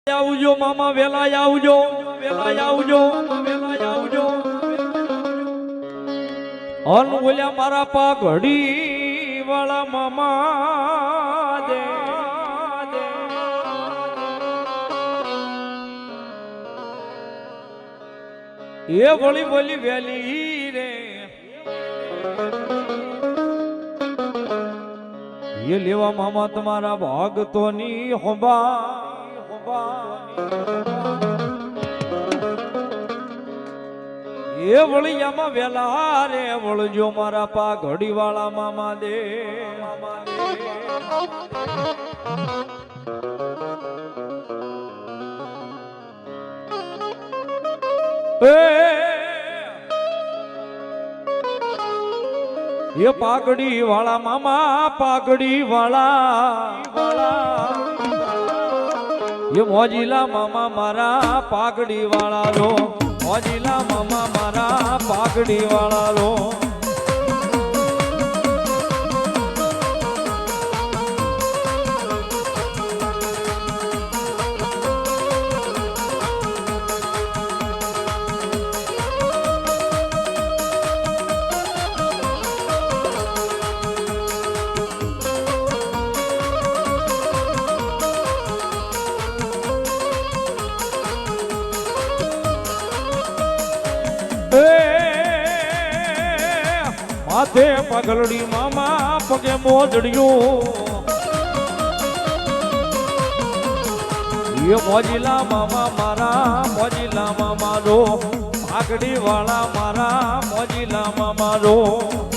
આવજો મામા વેલા આવજો વેલા આવજો વેલા આવજો અન ઓલ્યા મારા પા ઘડી વાળા મામા દે એ વળી વળી વેલી રે એ લેવા મામા તમારા ભાગતોની હોબા એ વળિયામાં વેલા રે વળજો મારા પા ઘડી વાળા મામા દે એ પાઘડી વાળા મામા પાઘડી વાળા એ મોજીલા મામા મારા પાઘડી વાળા લો મોજીલા મામા મારા પાઘડી વાળા લો માથે પગલડી મામા પગે મોજડિયું એ મોજીલા મામા મારા મોજીલા મામા રો પાઘડી વાળા મારા મોજીલા મામા રો